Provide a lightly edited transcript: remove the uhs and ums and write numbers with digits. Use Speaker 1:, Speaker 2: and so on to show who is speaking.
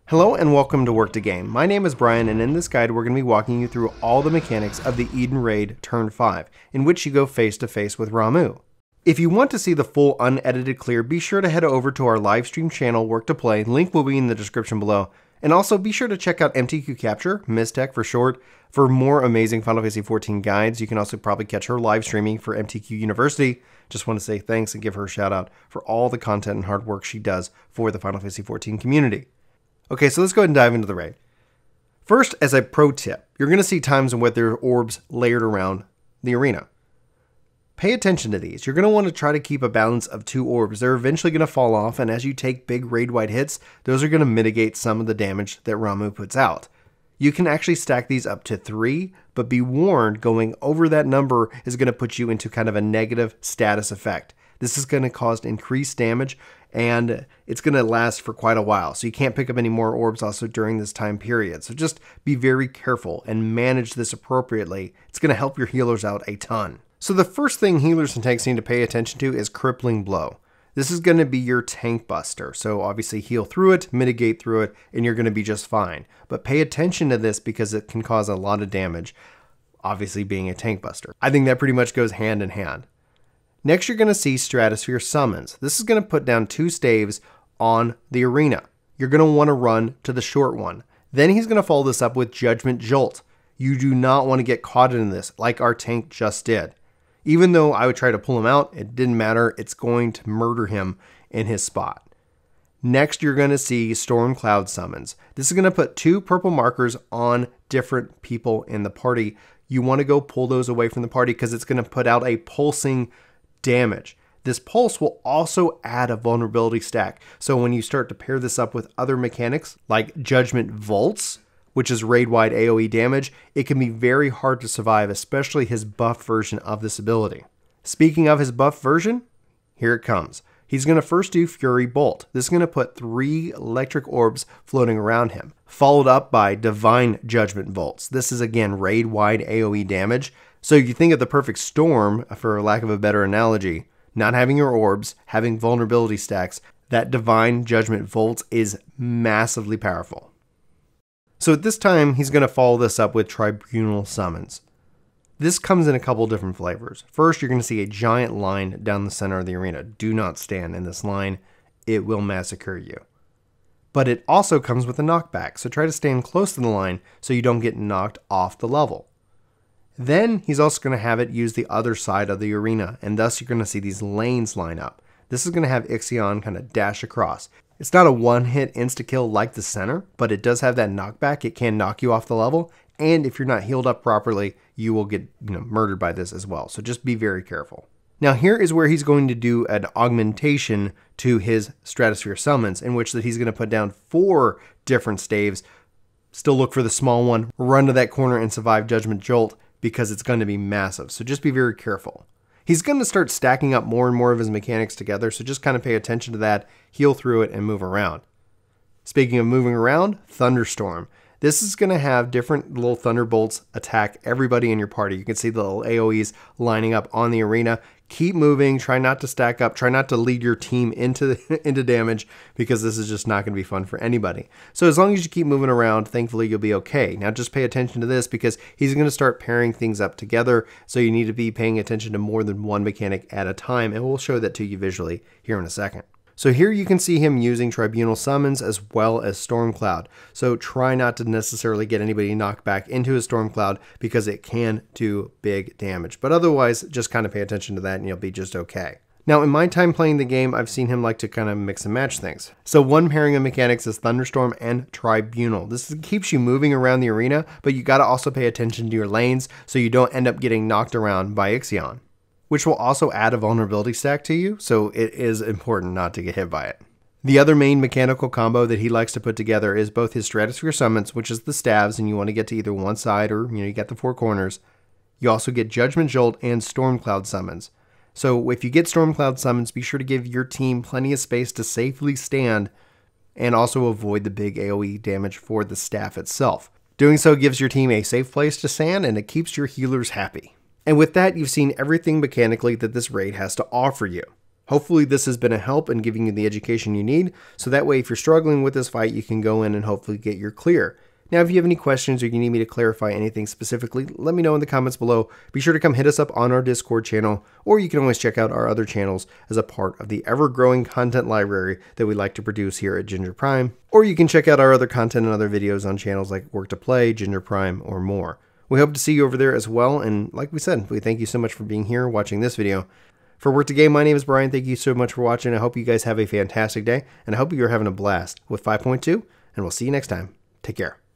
Speaker 1: Hello and welcome to Work to Game. My name is Brian, and in this guide we're going to be walking you through all the mechanics of the Eden Raid Turn 5, in which you go face to face with Ramuh. If you want to see the full unedited clear, be sure to head over to our live stream channel Work to Play, link will be in the description below, and also be sure to check out MTQ Capture, Mistech for short, for more amazing Final Fantasy XIV guides. You can also probably catch her live streaming for MTQ University. Just want to say thanks and give her a shout out for all the content and hard work she does for the Final Fantasy XIV community. Okay, so let's go ahead and dive into the raid. First, as a pro tip, you're going to see times when there are orbs layered around the arena. Pay attention to these. You're going to want to try to keep a balance of 2 orbs. They're eventually going to fall off, and as you take big raid-wide hits, those are going to mitigate some of the damage that Ramuh puts out. You can actually stack these up to 3, but be warned, going over that number is going to put you into kind of a negative status effect. This is going to cause increased damage, and it's going to last for quite a while. So you can't pick up any more orbs also during this time period. So just be very careful and manage this appropriately. It's going to help your healers out a ton. So the first thing healers and tanks need to pay attention to is Crippling Blow. This is going to be your tank buster. So obviously heal through it, mitigate through it, and you're going to be just fine. But pay attention to this because it can cause a lot of damage, obviously being a tank buster. I think that pretty much goes hand in hand. Next, you're going to see Stratosphere Summons. This is going to put down 2 staves on the arena. You're going to want to run to the short one. Then he's going to follow this up with Judgment Jolt. You do not want to get caught in this like our tank just did. Even though I would try to pull him out, it didn't matter. It's going to murder him in his spot. Next, you're going to see Storm Cloud Summons. This is going to put 2 purple markers on different people in the party. You want to go pull those away from the party because it's going to put out a pulsing damage. This pulse will also add a vulnerability stack. So when you start to pair this up with other mechanics like Judgment Volts, which is raid-wide AoE damage, it can be very hard to survive, especially his buff version of this ability. Speaking of his buff version, here it comes. He's going to first do Fury Bolt. This is going to put 3 electric orbs floating around him, followed up by Divine Judgment Volts. This is again raid-wide AoE damage. So you think of the perfect storm, for lack of a better analogy, not having your orbs, having vulnerability stacks, that Divine Judgment Volts is massively powerful. So at this time, he's going to follow this up with Tribunal Summons. This comes in a couple different flavors. First, you're going to see a giant line down the center of the arena. Do not stand in this line. It will massacre you. But it also comes with a knockback, so try to stand close to the line so you don't get knocked off the level. Then he's also going to have it use the other side of the arena, and thus you're going to see these lanes line up. This is going to have Ixion kind of dash across. It's not a one-hit insta-kill like the center, but it does have that knockback. It can knock you off the level, and if you're not healed up properly, you will get murdered by this as well. So just be very careful. Now here is where he's going to do an augmentation to his Stratosphere Summons, in which that he's going to put down 4 different staves. Still look for the small one, run to that corner and survive Judgment Jolt, because it's going to be massive. So just be very careful. He's going to start stacking up more and more of his mechanics together, so just kind of pay attention to that, heal through it, and move around. Speaking of moving around, Thunderstorm. This is going to have different little thunderbolts attack everybody in your party. You can see the little AoEs lining up on the arena. Keep moving, try not to stack up, try not to lead your team into damage, because this is just not going to be fun for anybody. So as long as you keep moving around, thankfully you'll be okay. Now just pay attention to this because he's going to start pairing things up together, so you need to be paying attention to more than one mechanic at a time, and we'll show that to you visually here in a second. So here you can see him using Tribunal Summons as well as Storm Cloud. So try not to necessarily get anybody knocked back into a Storm Cloud because it can do big damage. But otherwise, just kind of pay attention to that and you'll be just okay. Now, in my time playing the game, I've seen him like to kind of mix and match things. So one pairing of mechanics is Thunderstorm and Tribunal. This keeps you moving around the arena, but you got to also pay attention to your lanes so you don't end up getting knocked around by Ixion, which will also add a vulnerability stack to you, so it is important not to get hit by it. The other main mechanical combo that he likes to put together is both his Stratosphere Summons, which is the stabs, and you want to get to either one side or you got the 4 corners. You also get Judgment Jolt and Storm Cloud Summons. So if you get Storm Cloud Summons, be sure to give your team plenty of space to safely stand and also avoid the big AoE damage for the staff itself. Doing so gives your team a safe place to stand, and it keeps your healers happy. And with that, you've seen everything mechanically that this raid has to offer you. Hopefully this has been a help in giving you the education you need, so that way if you're struggling with this fight, you can go in and hopefully get your clear. Now, if you have any questions or you need me to clarify anything specifically, let me know in the comments below. Be sure to come hit us up on our Discord channel, or you can always check out our other channels as a part of the ever-growing content library that we like to produce here at Ginger Prime. Or you can check out our other content and other videos on channels like Work to Play, Ginger Prime, or more. We hope to see you over there as well, and like we said, we thank you so much for being here, watching this video. For Work to Game, my name is Brian. Thank you so much for watching. I hope you guys have a fantastic day, and I hope you're having a blast with 5.2, and we'll see you next time. Take care.